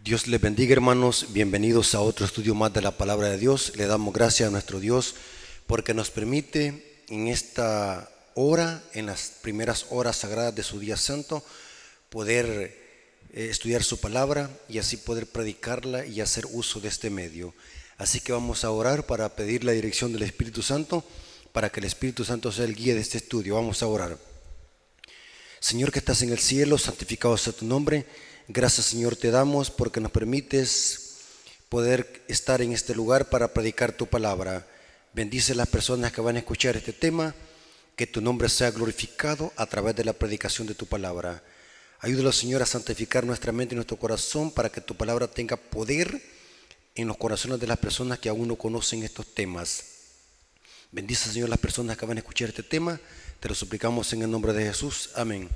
Dios les bendiga, hermanos. Bienvenidos a otro estudio más de la palabra de Dios. Le damos gracias a nuestro Dios porque nos permite en esta hora, en las primeras horas sagradas de su día santo, poder estudiar su palabra y así poder predicarla y hacer uso de este medio. Así que vamos a orar para pedir la dirección del Espíritu Santo, para que el Espíritu Santo sea el guía de este estudio. Vamos a orar. Señor que estás en el cielo, santificado sea tu nombre. Gracias, Señor, te damos porque nos permites poder estar en este lugar para predicar tu palabra. Bendice a las personas que van a escuchar este tema, que tu nombre sea glorificado a través de la predicación de tu palabra. Ayúdalo, Señor, a santificar nuestra mente y nuestro corazón para que tu palabra tenga poder en los corazones de las personas que aún no conocen estos temas. Bendice, Señor, las personas que van a escuchar este tema. Te lo suplicamos en el nombre de Jesús. Amén.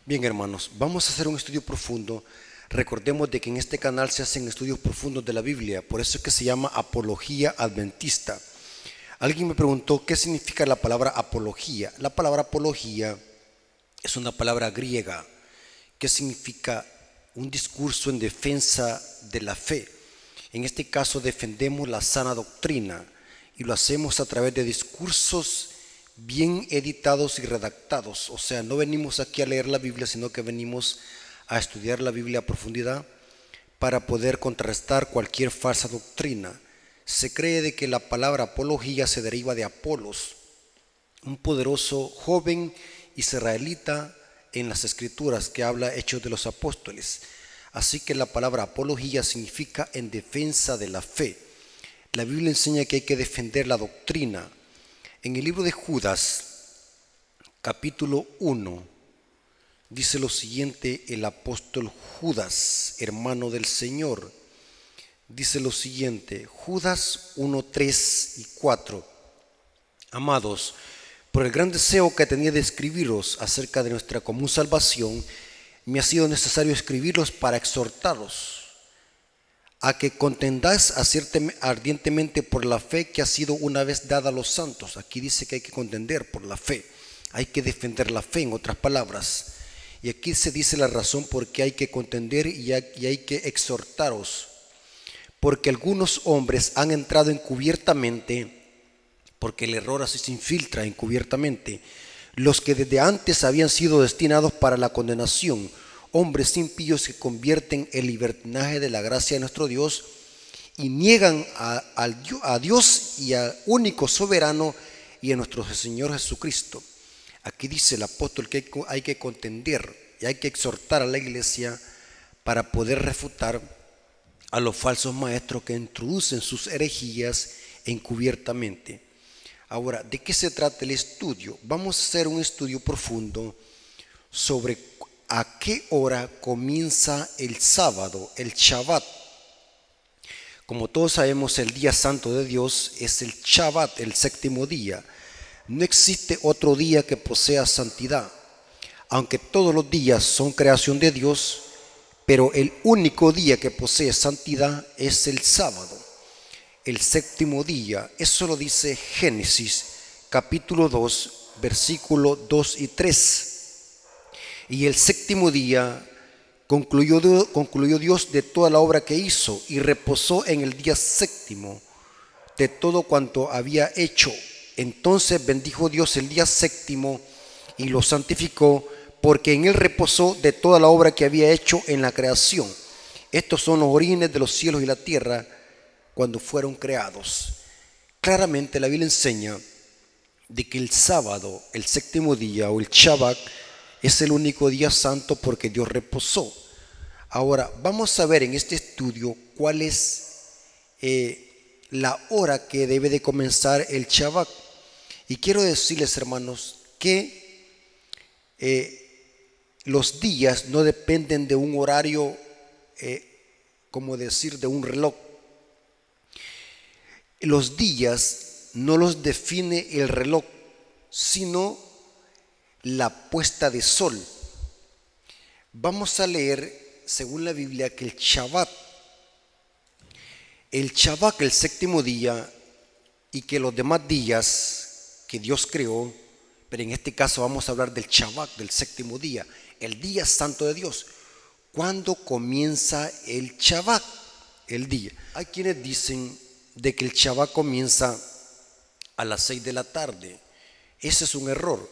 Bien, hermanos, vamos a hacer un estudio profundo. Recordemos de que en este canal se hacen estudios profundos de la Biblia, por eso es que se llama Apología Adventista. Alguien me preguntó qué significa la palabra apología. La palabra apología es una palabra griega que significa un discurso en defensa de la fe. En este caso defendemos la sana doctrina y lo hacemos a través de discursos bien editados y redactados. O sea, no venimos aquí a leer la Biblia, sino que venimos a estudiar la Biblia a profundidad para poder contrarrestar cualquier falsa doctrina. Se cree de que la palabra apología se deriva de Apolos, un poderoso joven israelita en las Escrituras que habla Hechos de los Apóstoles. Así que la palabra apología significa en defensa de la fe. La Biblia enseña que hay que defender la doctrina. En el libro de Judas, capítulo 1, dice lo siguiente el apóstol Judas, hermano del Señor. Dice lo siguiente, Judas 1, 3 y 4. Amados, por el gran deseo que tenía de escribiros acerca de nuestra común salvación, me ha sido necesario escribirlos para exhortaros a que contendáis ardientemente por la fe que ha sido una vez dada a los santos. Aquí dice que hay que contender por la fe, hay que defender la fe, en otras palabras. Y aquí se dice la razón por qué hay que contender y hay que exhortaros. Porque algunos hombres han entrado encubiertamente, porque el error así se infiltra encubiertamente, los que desde antes habían sido destinados para la condenación, hombres impíos que convierten el libertinaje de la gracia de nuestro Dios y niegan a Dios y al único soberano y a nuestro Señor Jesucristo. Aquí dice el apóstol que hay que contender y hay que exhortar a la iglesia para poder refutar a los falsos maestros que introducen sus herejías encubiertamente. Ahora, ¿de qué se trata el estudio? Vamos a hacer un estudio profundo sobre a qué hora comienza el sábado, el Shabbat. Como todos sabemos, el día santo de Dios es el Shabbat, el séptimo día. No existe otro día que posea santidad, aunque todos los días son creación de Dios, pero el único día que posee santidad es el sábado, el séptimo día. Eso lo dice Génesis capítulo 2, versículo 2 y 3. Y el séptimo día concluyó Dios de toda la obra que hizo y reposó en el día séptimo de todo cuanto había hecho. Entonces bendijo Dios el día séptimo y lo santificó, porque en él reposó de toda la obra que había hecho en la creación. Estos son los orígenes de los cielos y la tierra cuando fueron creados. Claramente la Biblia enseña de que el sábado, el séptimo día o el Shabbat, es el único día santo porque Dios reposó. Ahora vamos a ver en este estudio cuál es la hora que debe de comenzar el Shabbat. Y quiero decirles, hermanos, que los días no dependen de un horario, como decir, de un reloj. Los días no los define el reloj, sino la puesta de sol. Vamos a leer, según la Biblia, que el Shabbat, el séptimo día, y que los demás días que Dios creó, pero en este caso vamos a hablar del Shabbat, del séptimo día, el día santo de Dios, ¿Cuándo comienza el Shabbat, el día? Hay quienes dicen de que el Shabbat comienza a las 6 de la tarde. Ese es un error,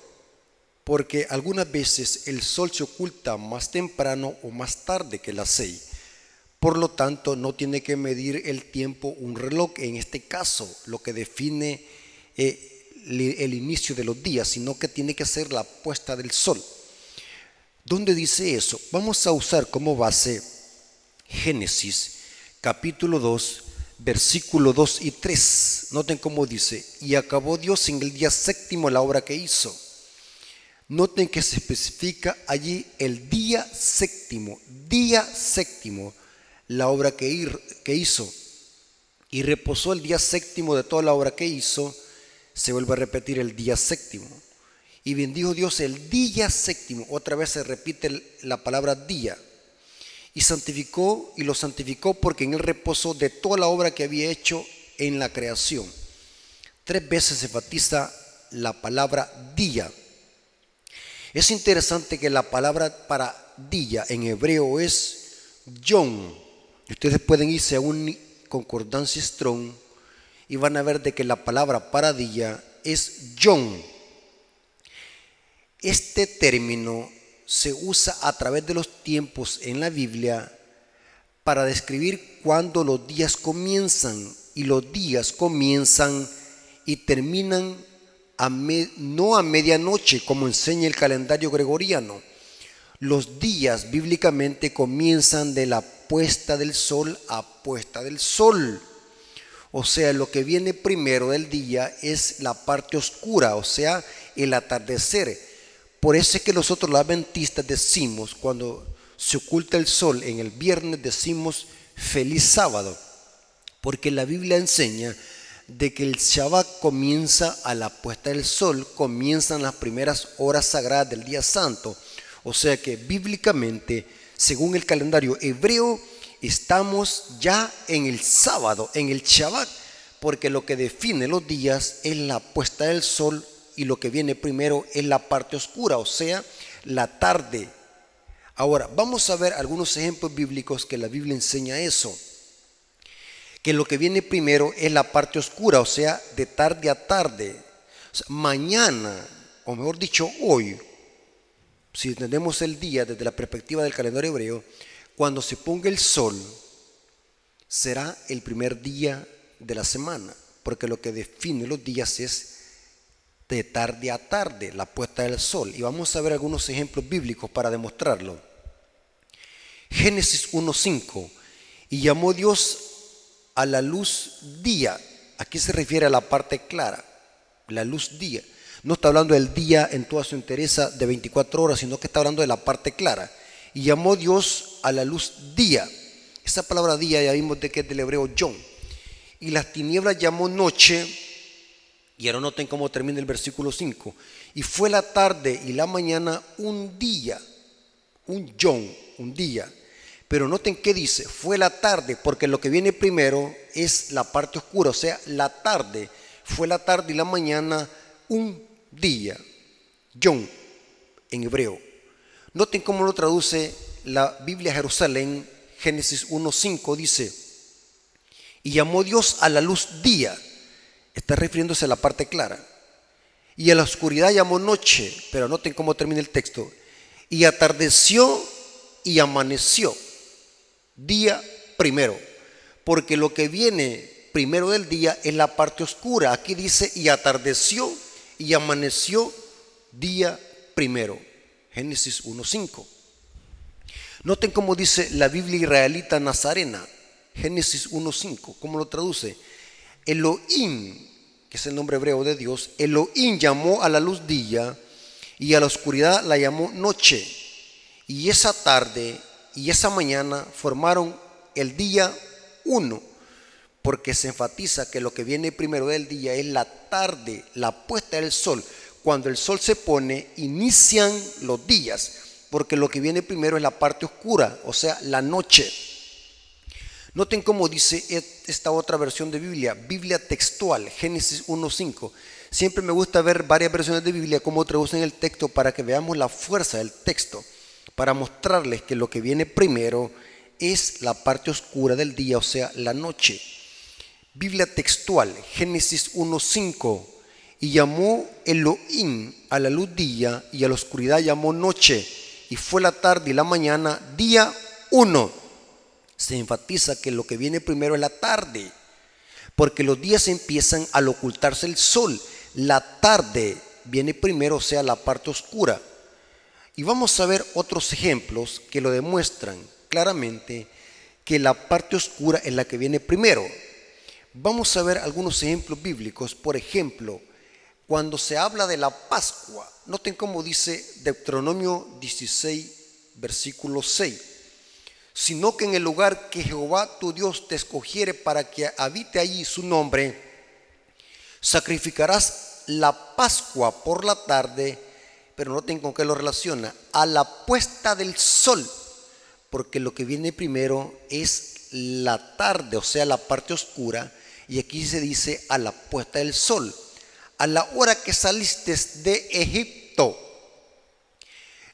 porque algunas veces el sol se oculta más temprano o más tarde que las 6. Por lo tanto, no tiene que medir el tiempo un reloj, en este caso, lo que define el inicio de los días, sino que tiene que ser la puesta del sol. ¿Dónde dice eso? Vamos a usar como base Génesis capítulo 2, versículo 2 y 3. Noten cómo dice: y acabó Dios en el día séptimo la obra que hizo. Noten que se especifica allí el día séptimo, la obra que hizo. Y reposó el día séptimo de toda la obra que hizo. Se vuelve a repetir el día séptimo. Y bendijo Dios el día séptimo. Otra vez se repite la palabra día. Y lo santificó porque en él reposó de toda la obra que había hecho en la creación. 3 veces se enfatiza la palabra día. Es interesante que la palabra para día en hebreo es yom. Ustedes pueden irse a un concordancia Strong y van a ver de que la palabra para día es yom. Este término se usa a través de los tiempos en la Biblia para describir cuándo los días comienzan, y los días comienzan y terminan no a medianoche como enseña el calendario gregoriano. Los días bíblicamente comienzan de la puesta del sol a puesta del sol. O sea, lo que viene primero del día es la parte oscura, o sea, el atardecer. Por eso es que nosotros los adventistas decimos, cuando se oculta el sol en el viernes, decimos feliz sábado, porque la Biblia enseña de que el Shabbat comienza a la puesta del sol, comienzan las primeras horas sagradas del día santo. O sea que bíblicamente, según el calendario hebreo, estamos ya en el sábado, en el Shabbat, porque lo que define los días es la puesta del sol, y lo que viene primero es la parte oscura, o sea, la tarde. Ahora, vamos a ver algunos ejemplos bíblicos que la Biblia enseña eso, que lo que viene primero es la parte oscura, o sea, de tarde a tarde. O sea, mañana, o mejor dicho, hoy, si entendemos el día desde la perspectiva del calendario hebreo, cuando se ponga el sol, será el primer día de la semana, porque lo que define los días es de tarde a tarde, la puesta del sol. Y vamos a ver algunos ejemplos bíblicos para demostrarlo. Génesis 1:5: y llamó Dios a la luz día. Aquí se refiere a la parte clara, la luz día. No está hablando del día en toda su entereza de 24 horas, sino que está hablando de la parte clara. Y llamó Dios a la luz día. Esa palabra día ya vimos de que es del hebreo yom. Y las tinieblas llamó noche. Y ahora noten cómo termina el versículo 5. Y fue la tarde y la mañana un día, un yom, un día. Pero noten qué dice: fue la tarde, porque lo que viene primero es la parte oscura, o sea, la tarde. Fue la tarde y la mañana un día, yom en hebreo. Noten cómo lo traduce la Biblia Jerusalén. Génesis 1:5 dice: y llamó Dios a la luz día. Está refiriéndose a la parte clara. Y a la oscuridad llamó noche. Pero noten cómo termina el texto: y atardeció y amaneció, día primero. Porque lo que viene primero del día es la parte oscura. Aquí dice: y atardeció y amaneció, día primero. Génesis 1:5. Noten cómo dice la Biblia israelita nazarena. Génesis 1:5. ¿Cómo lo traduce? Elohim, que es el nombre hebreo de Dios, Elohim llamó a la luz día y a la oscuridad la llamó noche. Y esa tarde y esa mañana formaron el día 1, porque se enfatiza que lo que viene primero del día es la tarde, la puesta del sol. Cuando el sol se pone, inician los días, porque lo que viene primero es la parte oscura, o sea, la noche. Noten cómo dice esta otra versión de Biblia, Biblia textual, Génesis 1:5. Siempre me gusta ver varias versiones de Biblia, cómo traducen el texto para que veamos la fuerza del texto. para mostrarles que lo que viene primero es la parte oscura del día, o sea, la noche. Biblia textual, Génesis 1:5. Y llamó Elohim a la luz día, y a la oscuridad llamó noche, y fue la tarde y la mañana, día 1. Se enfatiza que lo que viene primero es la tarde, porque los días empiezan al ocultarse el sol. La tarde viene primero, o sea, la parte oscura. Y vamos a ver otros ejemplos que lo demuestran claramente que la parte oscura es la que viene primero. Vamos a ver algunos ejemplos bíblicos. Por ejemplo, cuando se habla de la Pascua, noten cómo dice Deuteronomio 16, versículo 6. Sino que en el lugar que Jehová tu Dios te escogiere para que habite allí su nombre, sacrificarás la Pascua por la tarde, pero noten con qué lo relaciona, a la puesta del sol, porque lo que viene primero es la tarde, o sea, la parte oscura, y aquí se dice a la puesta del sol, a la hora que saliste de Egipto.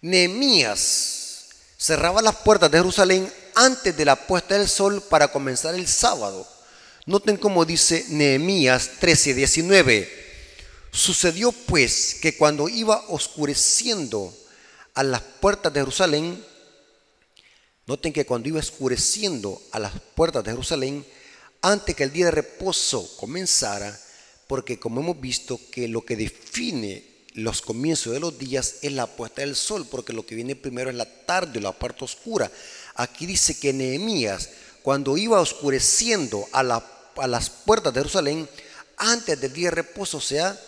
Nehemías cerraba las puertas de Jerusalén antes de la puesta del sol para comenzar el sábado. Noten cómo dice Nehemías 13:19. Sucedió pues que cuando iba oscureciendo a las puertas de Jerusalén, noten que cuando iba oscureciendo a las puertas de Jerusalén, antes que el día de reposo comenzara, porque como hemos visto que lo que define los comienzos de los días es la puesta del sol, porque lo que viene primero es la tarde, la parte oscura. Aquí dice que Nehemías, cuando iba oscureciendo a las puertas de Jerusalén, antes del día de reposo, o sea,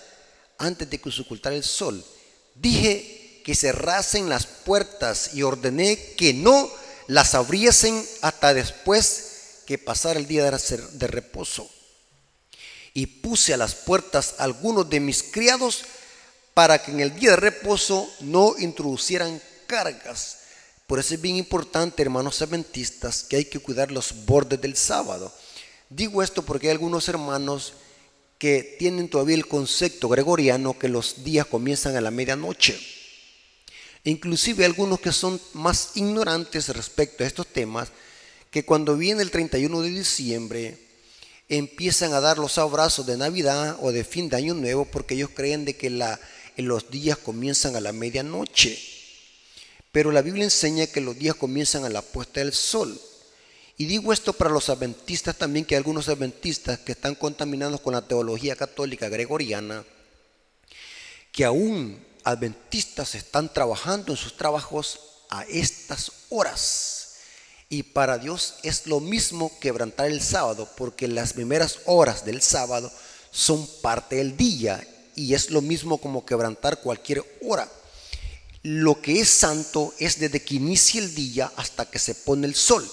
antes de que se ocultara el sol, dije que cerrasen las puertas y ordené que no las abriesen hasta después que pasara el día de reposo. Y puse a las puertas algunos de mis criados para que en el día de reposo no introducieran cargas. Por eso es bien importante, hermanos adventistas, que hay que cuidar los bordes del sábado. Digo esto porque hay algunos hermanos que tienen todavía el concepto gregoriano que los días comienzan a la medianoche. Inclusive algunos que son más ignorantes respecto a estos temas, que cuando viene el 31 de diciembre empiezan a dar los abrazos de Navidad o de fin de Año Nuevo, porque ellos creen de que los días comienzan a la medianoche. Pero la Biblia enseña que los días comienzan a la puesta del sol. Y digo esto para los adventistas también, que hay algunos adventistas que están contaminados con la teología católica gregoriana, que aún adventistas están trabajando en sus trabajos a estas horas. Y para Dios es lo mismo quebrantar el sábado, porque las primeras horas del sábado son parte del día y es lo mismo como quebrantar cualquier hora. Lo que es santo es desde que inicia el día hasta que se pone el sol.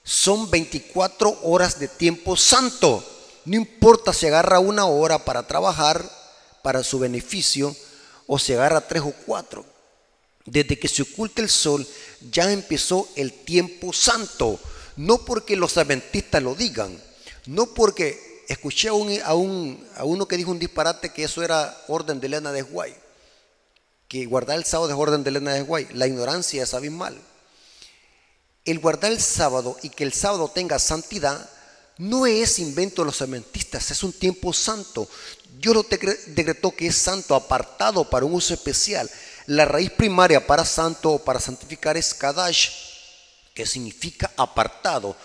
Son 24 horas de tiempo santo. No importa si agarra una hora para trabajar para su beneficio o si agarra 3 o 4. Desde que se oculta el sol ya empezó el tiempo santo. No porque los adventistas lo digan, no porque escuché a uno que dijo un disparate que eso era orden de Elena de White, que guardar el sábado es orden de Elena de White. La ignorancia es abismal. El guardar el sábado y que el sábado tenga santidad no es invento de los adventistas, es un tiempo santo. Dios lo decretó que es santo, apartado para un uso especial. La raíz primaria para santo o para santificar es Kadash, que significa apartado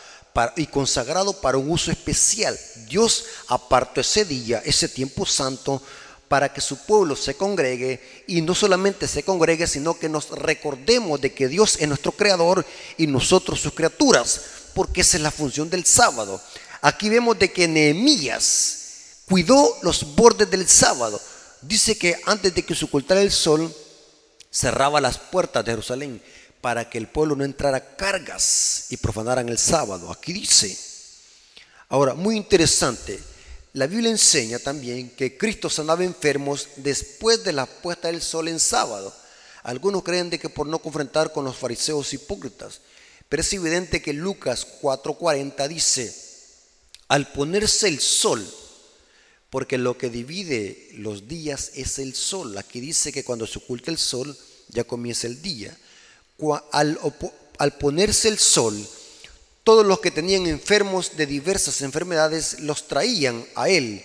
y consagrado para un uso especial. Dios apartó ese día, ese tiempo santo, para que su pueblo se congregue, y no solamente se congregue, sino que nos recordemos de que Dios es nuestro creador y nosotros sus criaturas, porque esa es la función del sábado. Aquí vemos de que Nehemías cuidó los bordes del sábado. Dice que antes de que se ocultara el sol, cerraba las puertas de Jerusalén para que el pueblo no entrara cargas y profanaran el sábado. Aquí dice. Ahora, muy interesante, la Biblia enseña también que Cristo sanaba enfermos después de la puesta del sol en sábado. Algunos creen de que por no confrontar con los fariseos hipócritas, pero es evidente que Lucas 4:40 dice: al ponerse el sol, porque lo que divide los días es el sol. Aquí dice que cuando se oculta el sol ya comienza el día. Al ponerse el sol, todos los que tenían enfermos de diversas enfermedades los traían a él,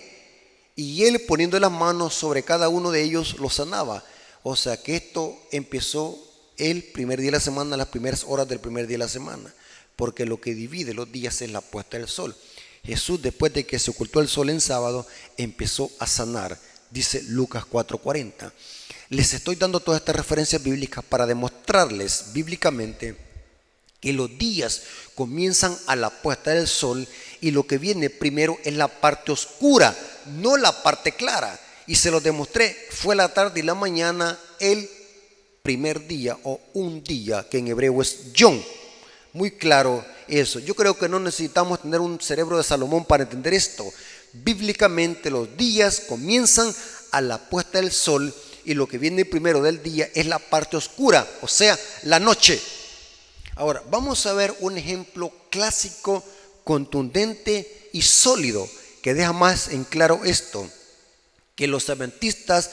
y él, poniendo las manos sobre cada uno de ellos, los sanaba. O sea que esto empezó el primer día de la semana, las primeras horas del primer día de la semana, porque lo que divide los días es la puesta del sol. Jesús, después de que se ocultó el sol en sábado, empezó a sanar, dice Lucas 4:40. Les estoy dando todas estas referencias bíblicas para demostrarles bíblicamente que los días comienzan a la puesta del sol, y lo que viene primero es la parte oscura, no la parte clara. Y se lo demostré, fue la tarde y la mañana el primer día, o un día, que en hebreo es yom. Muy claro eso. Yo creo que no necesitamos tener un cerebro de Salomón para entender esto. Bíblicamente los días comienzan a la puesta del sol, y lo que viene primero del día es la parte oscura, o sea, la noche. Ahora, vamos a ver un ejemplo clásico, contundente y sólido, que deja más en claro esto, que los adventistas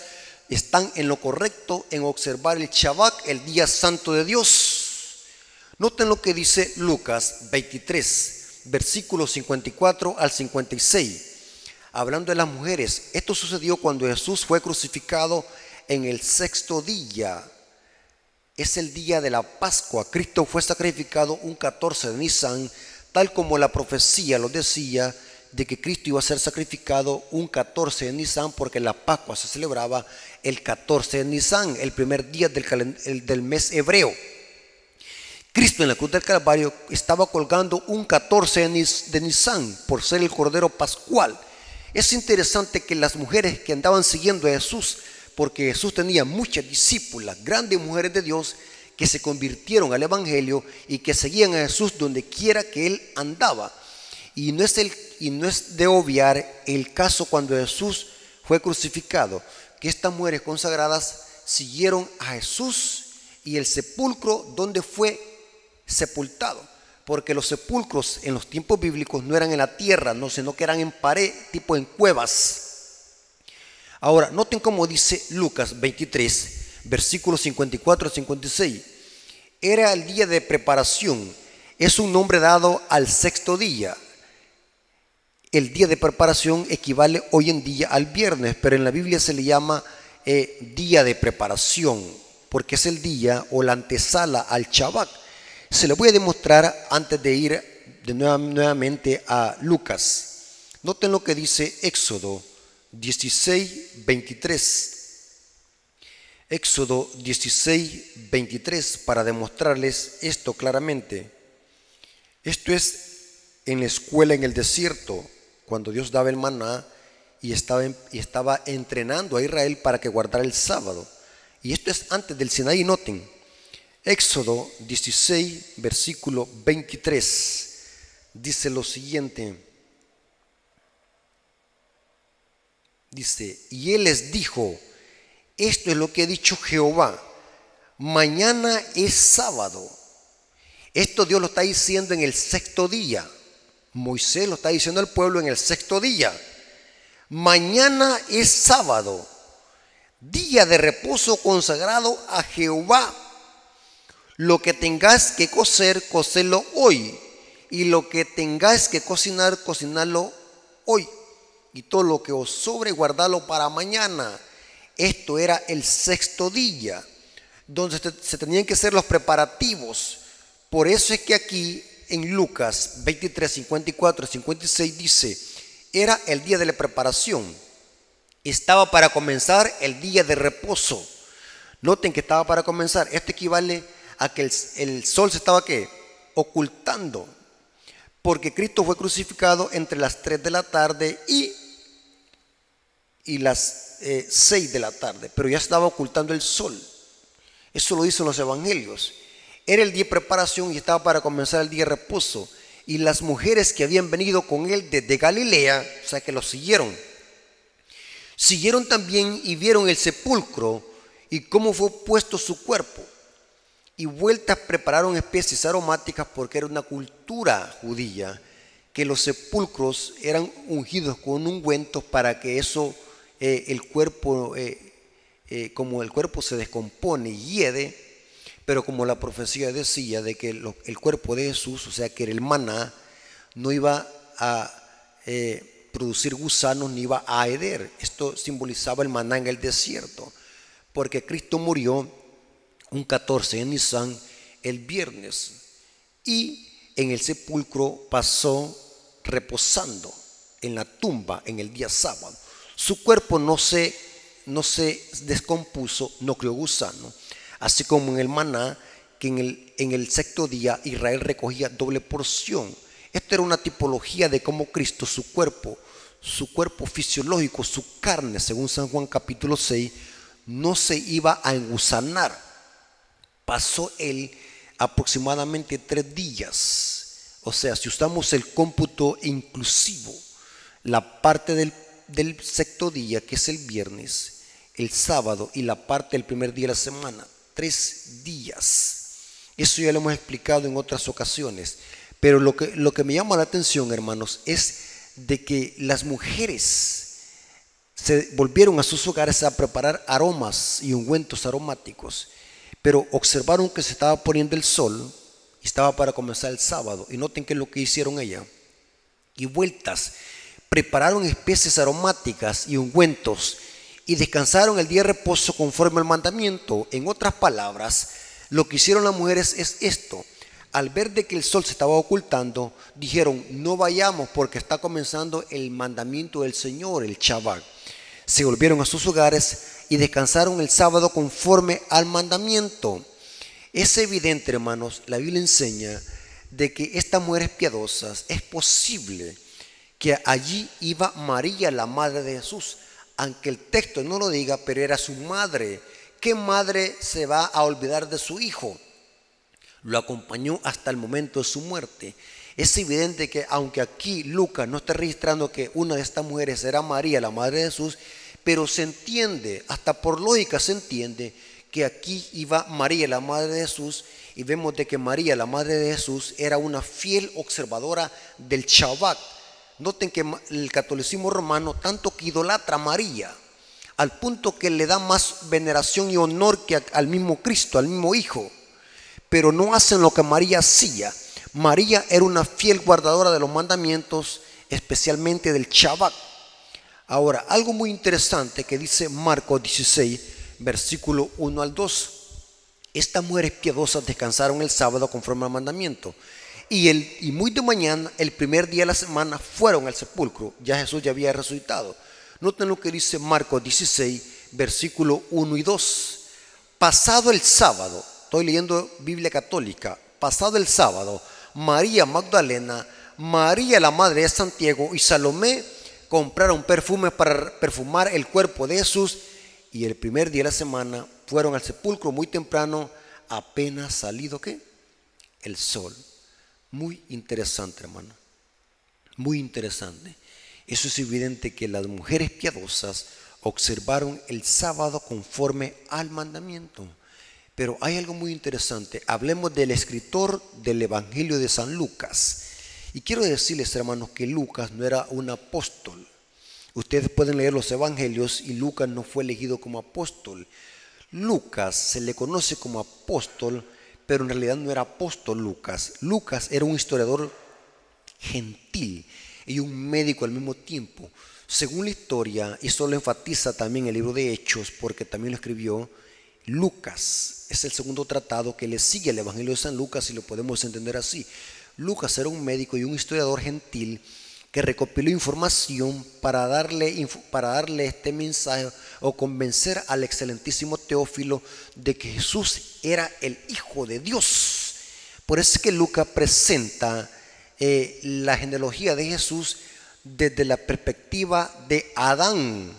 están en lo correcto en observar el Shabbat, el día santo de Dios. Noten lo que dice Lucas 23, versículos 54 al 56, hablando de las mujeres. Esto sucedió cuando Jesús fue crucificado en el sexto día. Es el día de la Pascua. Cristo fue sacrificado un 14 de Nisan, tal como la profecía lo decía, de que Cristo iba a ser sacrificado un 14 de Nisan, porque la Pascua se celebraba el 14 de Nisan, el primer día del mes hebreo. Cristo en la cruz del Calvario estaba colgando un 14 de Nisan por ser el Cordero Pascual. Es interesante que las mujeres que andaban siguiendo a Jesús, porque Jesús tenía muchas discípulas, grandes mujeres de Dios, que se convirtieron al Evangelio y que seguían a Jesús donde quiera que él andaba. Y no es de obviar el caso cuando Jesús fue crucificado, que estas mujeres consagradas siguieron a Jesús y el sepulcro donde fue sepultado, porque los sepulcros en los tiempos bíblicos no eran en la tierra, no, sino que eran en pared, tipo en cuevas. Ahora, noten cómo dice Lucas 23, versículos 54 a 56. Era el día de preparación. Es un nombre dado al sexto día. El día de preparación equivale hoy en día al viernes, pero en la Biblia se le llama día de preparación, porque es el día o la antesala al Shabbat. Se lo voy a demostrar antes de ir nuevamente a Lucas. Noten lo que dice Éxodo 16, 23. Éxodo 16, 23, para demostrarles esto claramente. Esto es en la escuela en el desierto, cuando Dios daba el maná y estaba entrenando a Israel para que guardara el sábado. Y esto es antes del Sinaí. Noten, Éxodo 16, versículo 23, dice lo siguiente. Dice, y él les dijo, esto es lo que ha dicho Jehová, mañana es sábado. Esto Dios lo está diciendo en el sexto día. Moisés lo está diciendo al pueblo en el sexto día. Mañana es sábado, día de reposo consagrado a Jehová. Lo que tengáis que cocer, cocedlo hoy. Y lo que tengáis que cocinar, cocinadlo hoy. Y todo lo que os sobre, guardadlo para mañana. Esto era el sexto día, donde se tenían que hacer los preparativos. Por eso es que aquí en Lucas 23, 54, 56 dice, era el día de la preparación. Estaba para comenzar el día de reposo. Noten que estaba para comenzar. Esto equivale a que el sol se estaba ¿qué? Ocultando. Porque Cristo fue crucificado entre las 3 de la tarde y las 6 de la tarde, pero ya estaba ocultando el sol. Eso lo dicen los evangelios. Era el día de preparación y estaba para comenzar el día de reposo. Y las mujeres que habían venido con él desde Galilea, o sea que lo siguieron también y vieron el sepulcro y cómo fue puesto su cuerpo. Y vueltas prepararon especies aromáticas, porque era una cultura judía que los sepulcros eran ungidos con ungüentos para que eso, el cuerpo, como el cuerpo se descompone y hiede, pero como la profecía decía de que el cuerpo de Jesús, o sea que era el maná, no iba a producir gusanos ni iba a heder. Esto simbolizaba el maná en el desierto, porque Cristo murió un 14 de Nisan el viernes y en el sepulcro pasó reposando en la tumba en el día sábado. Su cuerpo no se descompuso, no creó gusano, así como en el maná, que en el sexto día Israel recogía doble porción. Esto era una tipología de cómo Cristo, su cuerpo fisiológico, su carne, según San Juan capítulo 6, no se iba a engusanar. Pasó él aproximadamente 3 días. O sea, si usamos el cómputo inclusivo, la parte del sexto día, que es el viernes, el sábado y la parte del primer día de la semana, 3 días. Eso ya lo hemos explicado en otras ocasiones. Pero lo que me llama la atención, hermanos, es de que las mujeres se volvieron a sus hogares a preparar aromas y ungüentos aromáticos, pero observaron que se estaba poniendo el sol y estaba para comenzar el sábado. Y noten qué es lo que hicieron ellas. Y vueltas, prepararon especies aromáticas y ungüentos y descansaron el día de reposo conforme al mandamiento. En otras palabras, lo que hicieron las mujeres es esto. Al ver de que el sol se estaba ocultando, dijeron: no vayamos porque está comenzando el mandamiento del Señor, el Shabbat. Se volvieron a sus hogares y descansaron el sábado conforme al mandamiento. Es evidente, hermanos, la Biblia enseña de que estas mujeres piadosas, es posible que allí iba María, la madre de Jesús, aunque el texto no lo diga, pero era su madre. ¿Qué madre se va a olvidar de su hijo? Lo acompañó hasta el momento de su muerte. Es evidente que aunque aquí Lucas no está registrando que una de estas mujeres era María, la madre de Jesús, pero se entiende, hasta por lógica se entiende que aquí iba María, la madre de Jesús, y vemos de que María, la madre de Jesús, era una fiel observadora del Shabbat. Noten que el catolicismo romano tanto que idolatra a María, al punto que le da más veneración y honor que al mismo Cristo, al mismo Hijo, pero no hacen lo que María hacía. María era una fiel guardadora de los mandamientos, especialmente del Shabbat. Ahora, algo muy interesante que dice Marcos 16, versículo 1 al 2. Estas mujeres piadosas descansaron el sábado conforme al mandamiento. Y muy de mañana, el primer día de la semana, fueron al sepulcro. Ya Jesús ya había resucitado. Noten lo que dice Marcos 16, versículo 1 y 2. Pasado el sábado, estoy leyendo Biblia católica, pasado el sábado, María Magdalena, María la madre de Santiago y Salomé compraron perfumes para perfumar el cuerpo de Jesús, y el primer día de la semana fueron al sepulcro muy temprano, apenas salido ¿qué? El sol. Muy interesante, hermano, muy interesante. Eso es evidente que las mujeres piadosas observaron el sábado conforme al mandamiento. Pero hay algo muy interesante. Hablemos del escritor del Evangelio de San Lucas. Y quiero decirles, hermanos, que Lucas no era un apóstol. Ustedes pueden leer los evangelios y Lucas no fue elegido como apóstol. Lucas se le conoce como apóstol, pero en realidad no era apóstol Lucas. Lucas era un historiador gentil y un médico al mismo tiempo. Según la historia, y eso lo enfatiza también el libro de Hechos, porque también lo escribió Lucas. Es el segundo tratado que le sigue al Evangelio de San Lucas, y lo podemos entender así. Lucas era un médico y un historiador gentil que recopiló información para darle este mensaje o convencer al excelentísimo Teófilo de que Jesús era el Hijo de Dios. Por eso es que Lucas presenta la genealogía de Jesús desde la perspectiva de Adán,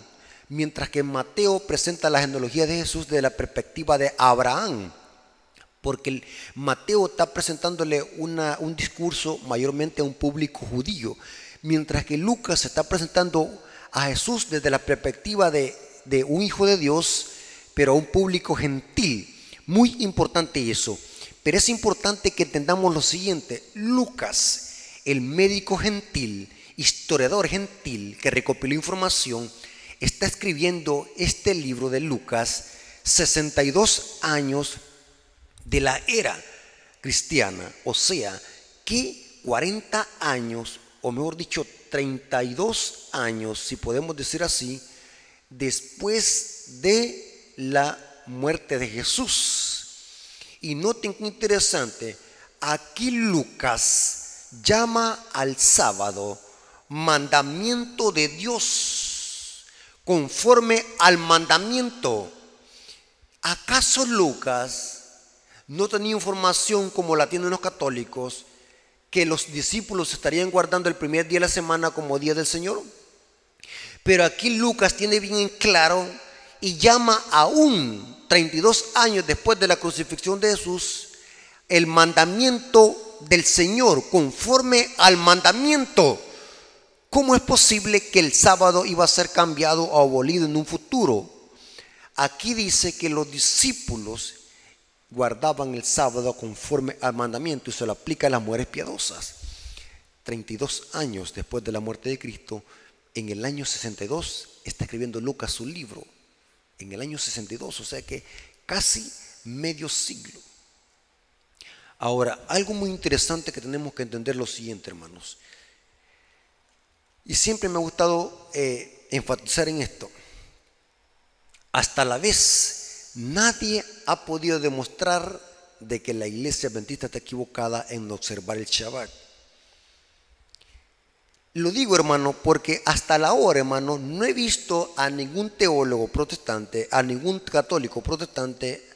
mientras que Mateo presenta la genealogía de Jesús desde la perspectiva de Abraham, porque Mateo está presentándole un discurso mayormente a un público judío, mientras que Lucas está presentando a Jesús desde la perspectiva de un hijo de Dios, pero a un público gentil. Muy importante eso. Pero es importante que entendamos lo siguiente: Lucas, el médico gentil, historiador gentil que recopiló información, está escribiendo este libro de Lucas 62 años de la era cristiana, o sea, que 40 años, o mejor dicho, 32 años, si podemos decir así, después de la muerte de Jesús. Y noten qué interesante, aquí Lucas llama al sábado mandamiento de Dios, conforme al mandamiento. ¿Acaso Lucas no tenía información como la tienen los católicos, que los discípulos estarían guardando el primer día de la semana como día del Señor? Pero aquí Lucas tiene bien en claro y llama aún 32 años después de la crucifixión de Jesús el mandamiento del Señor, conforme al mandamiento. ¿Cómo es posible que el sábado iba a ser cambiado o abolido en un futuro? Aquí dice que los discípulos guardaban el sábado conforme al mandamiento y se lo aplica a las mujeres piadosas. 32 años después de la muerte de Cristo, en el año 62, está escribiendo Lucas su libro. En el año 62, o sea que casi medio siglo. Ahora, algo muy interesante que tenemos que entender lo siguiente, hermanos. Y siempre me ha gustado enfatizar en esto. Hasta la vez, nadie ha podido demostrar de que la iglesia adventista está equivocada en observar el Shabbat. Lo digo, hermano, porque hasta la hora, hermano, no he visto a ningún teólogo protestante, a ningún católico protestante,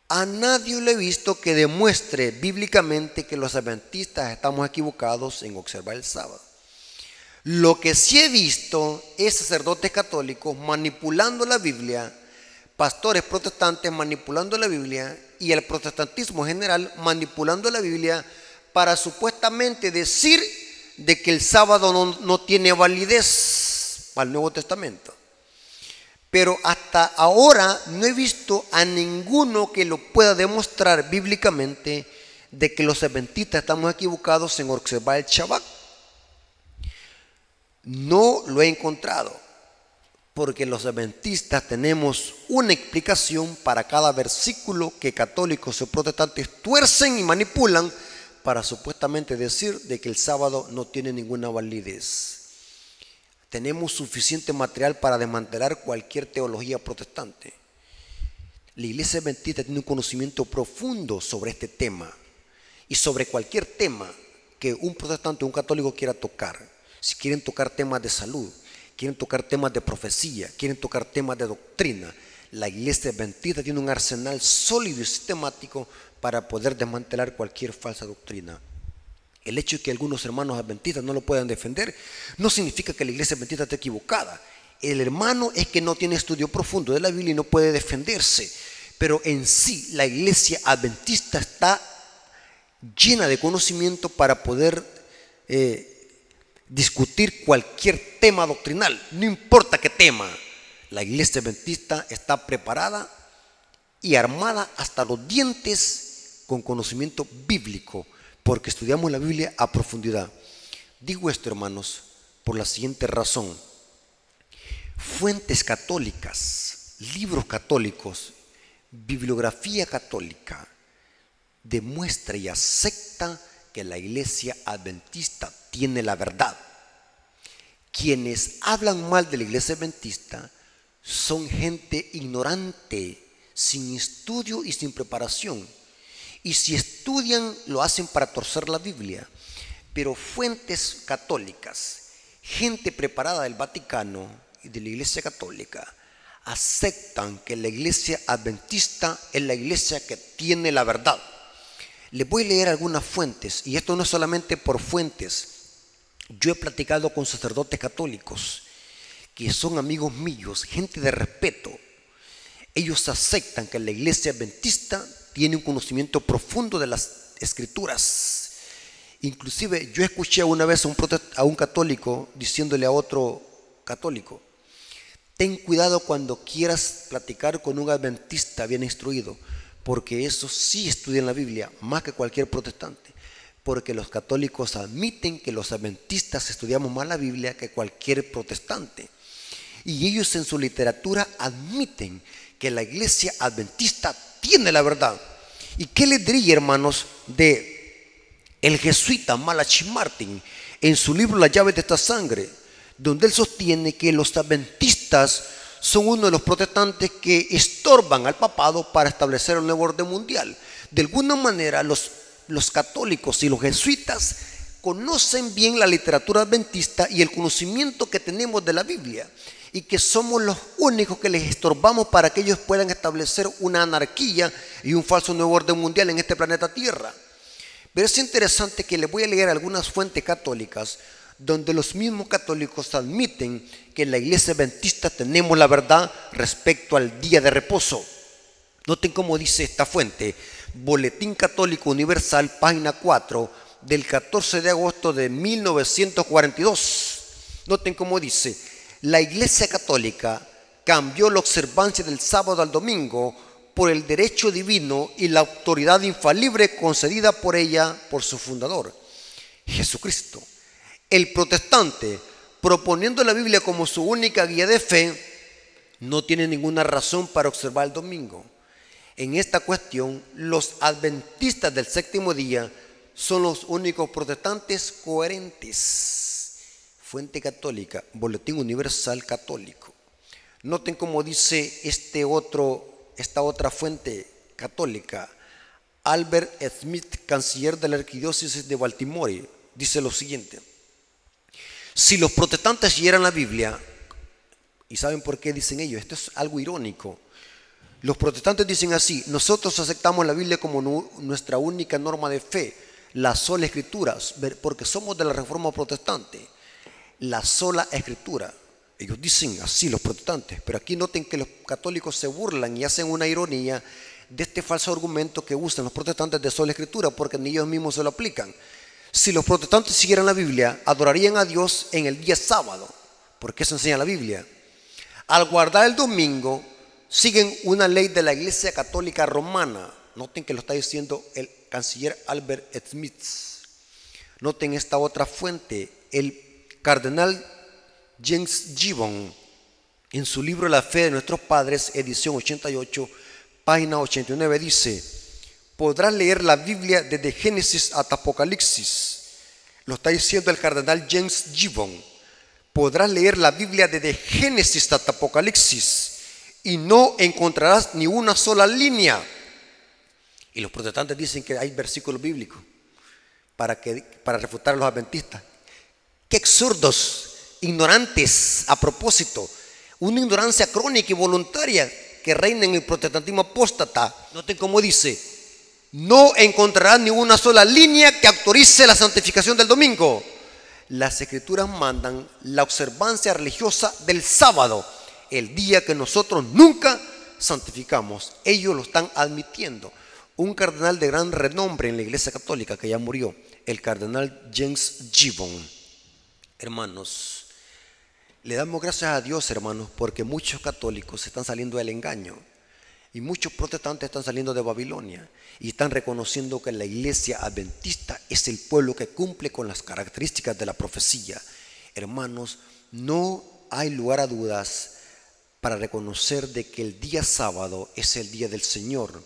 a nadie le he visto que demuestre bíblicamente que los adventistas estamos equivocados en observar el sábado. Lo que sí he visto es sacerdotes católicos manipulando la Biblia, pastores protestantes manipulando la Biblia y el protestantismo en general manipulando la Biblia para supuestamente decir de que el sábado no tiene validez al Nuevo Testamento. Pero hasta ahora no he visto a ninguno que lo pueda demostrar bíblicamente de que los adventistas estamos equivocados en observar el Shabbat. No lo he encontrado, porque los adventistas tenemos una explicación para cada versículo que católicos o protestantes tuercen y manipulan para supuestamente decir de que el sábado no tiene ninguna validez. Tenemos suficiente material para desmantelar cualquier teología protestante. La iglesia adventista tiene un conocimiento profundo sobre este tema y sobre cualquier tema que un protestante o un católico quiera tocar. Si quieren tocar temas de salud, quieren tocar temas de profecía, quieren tocar temas de doctrina, la iglesia adventista tiene un arsenal sólido y sistemático para poder desmantelar cualquier falsa doctrina. El hecho de que algunos hermanos adventistas no lo puedan defender no significa que la iglesia adventista esté equivocada. El hermano es que no tiene estudio profundo de la Biblia y no puede defenderse. Pero en sí la iglesia adventista está llena de conocimiento para poder discutir cualquier tema doctrinal, no importa qué tema. La iglesia adventista está preparada y armada hasta los dientes con conocimiento bíblico, porque estudiamos la Biblia a profundidad. Digo esto, hermanos, por la siguiente razón. Fuentes católicas, libros católicos, bibliografía católica demuestra y acepta que la iglesia adventista tiene la verdad. Quienes hablan mal de la iglesia adventista son gente ignorante, sin estudio y sin preparación. Y si estudian, lo hacen para torcer la Biblia. Pero fuentes católicas, gente preparada del Vaticano y de la Iglesia Católica, aceptan que la iglesia adventista es la iglesia que tiene la verdad. Les voy a leer algunas fuentes, y esto no es solamente por fuentes. Yo he platicado con sacerdotes católicos que son amigos míos, gente de respeto. Ellos aceptan que la iglesia adventista tiene un conocimiento profundo de las escrituras. Inclusive yo escuché una vez a un católico diciéndole a otro católico: ten cuidado cuando quieras platicar con un adventista bien instruido, porque esos sí estudian la Biblia más que cualquier protestante, porque los católicos admiten que los adventistas estudiamos más la Biblia que cualquier protestante, y ellos en su literatura admiten que la iglesia adventista tiene la verdad. ¿Y qué les diría, hermanos, de el jesuita Malachi Martin en su libro Las llaves de esta sangre, donde él sostiene que los adventistas son uno de los protestantes que estorban al papado para establecer un nuevo orden mundial? De alguna manera los católicos y los jesuitas conocen bien la literatura adventista y el conocimiento que tenemos de la Biblia, y que somos los únicos que les estorbamos para que ellos puedan establecer una anarquía y un falso nuevo orden mundial en este planeta Tierra. Pero es interesante que les voy a leer algunas fuentes católicas donde los mismos católicos admiten que en la iglesia adventista tenemos la verdad respecto al día de reposo. Noten cómo dice esta fuente: Boletín Católico Universal, página 4, del 14 de agosto de 1942. Noten cómo dice: la Iglesia Católica cambió la observancia del sábado al domingo por el derecho divino y la autoridad infalible concedida por ella por su fundador, Jesucristo. El protestante, proponiendo la Biblia como su única guía de fe, no tiene ninguna razón para observar el domingo. En esta cuestión, los adventistas del séptimo día son los únicos protestantes coherentes. Fuente católica, Boletín Universal Católico. Noten cómo dice esta otra fuente católica, Albert Smith, canciller de la Arquidiócesis de Baltimore, dice lo siguiente: si los protestantes siguieran la Biblia, ¿y saben por qué dicen ellos? Esto es algo irónico. Los protestantes dicen así: nosotros aceptamos la Biblia como nuestra única norma de fe, la sola escritura, porque somos de la Reforma Protestante. La sola escritura. Ellos dicen así, los protestantes, pero aquí noten que los católicos se burlan y hacen una ironía de este falso argumento que usan los protestantes de sola escritura, porque ni ellos mismos se lo aplican. Si los protestantes siguieran la Biblia, adorarían a Dios en el día sábado, porque eso enseña la Biblia. Al guardar el domingo, siguen una ley de la Iglesia Católica Romana. Noten que lo está diciendo el canciller Albert Smith. Noten esta otra fuente, el cardenal James Gibbon, en su libro La fe de nuestros padres, edición 88, página 89, dice: podrás leer la Biblia desde Génesis hasta Apocalipsis. Lo está diciendo el cardenal James Gibbon. Podrás leer la Biblia desde Génesis hasta Apocalipsis y no encontrarás ni una sola línea. Y los protestantes dicen que hay versículos bíblicos para refutar a los adventistas. ¡Qué absurdos, ignorantes! A propósito, una ignorancia crónica y voluntaria que reina en el protestantismo apóstata. Noten cómo dice: no encontrarás ni una sola línea que autorice la santificación del domingo. Las escrituras mandan la observancia religiosa del sábado, el día que nosotros nunca santificamos. Ellos lo están admitiendo. Un cardenal de gran renombre en la Iglesia Católica que ya murió, el cardenal James Gibbon. Hermanos, le damos gracias a Dios, hermanos, porque muchos católicos están saliendo del engaño y muchos protestantes están saliendo de Babilonia y están reconociendo que la iglesia adventista es el pueblo que cumple con las características de la profecía. Hermanos, no hay lugar a dudas para reconocer de que el día sábado es el día del Señor,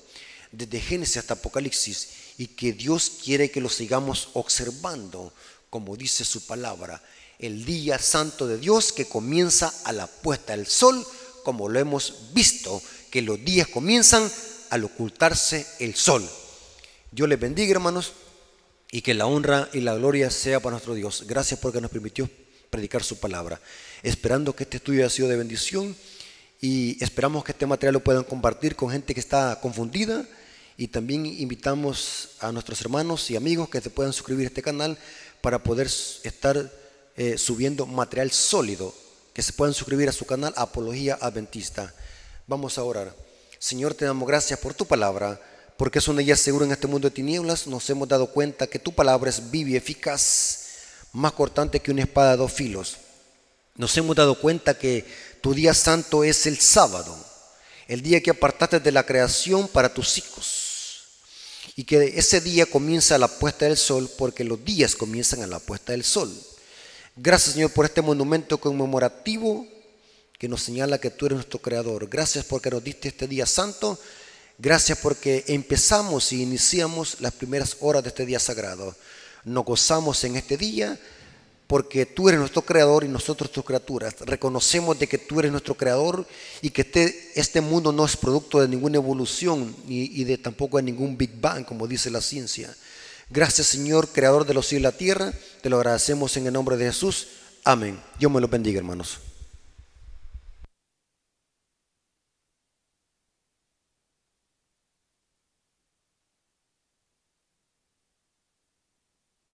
desde Génesis hasta Apocalipsis, y que Dios quiere que lo sigamos observando, como dice su palabra, el día santo de Dios que comienza a la puesta del sol, como lo hemos visto, que los días comienzan al ocultarse el sol. Dios les bendiga, hermanos, y que la honra y la gloria sea para nuestro Dios. Gracias porque nos permitió predicar su palabra, esperando que este estudio haya sido de bendición, y esperamos que este material lo puedan compartir con gente que está confundida, y también invitamos a nuestros hermanos y amigos que se puedan suscribir a este canal para poder estar subiendo material sólido, que se puedan suscribir a su canal Apología Adventista. Vamos a orar. Señor, te damos gracias por tu palabra, porque es una guía segura en este mundo de tinieblas. Nos hemos dado cuenta que tu palabra es viva y eficaz, más cortante que una espada de dos filos. Nos hemos dado cuenta que tu día santo es el sábado, el día que apartaste de la creación para tus hijos, y que ese día comienza a la puesta del sol, porque los días comienzan a la puesta del sol. Gracias, Señor, por este monumento conmemorativo que nos señala que tú eres nuestro creador. Gracias porque nos diste este día santo. Gracias porque empezamos y iniciamos las primeras horas de este día sagrado. Nos gozamos en este día porque tú eres nuestro creador y nosotros tus criaturas. Reconocemos de que tú eres nuestro creador y que este mundo no es producto de ninguna evolución y de tampoco de ningún Big Bang, como dice la ciencia. Gracias, Señor, creador de los cielos y la tierra. Te lo agradecemos en el nombre de Jesús. Amén. Dios me lo bendiga, hermanos.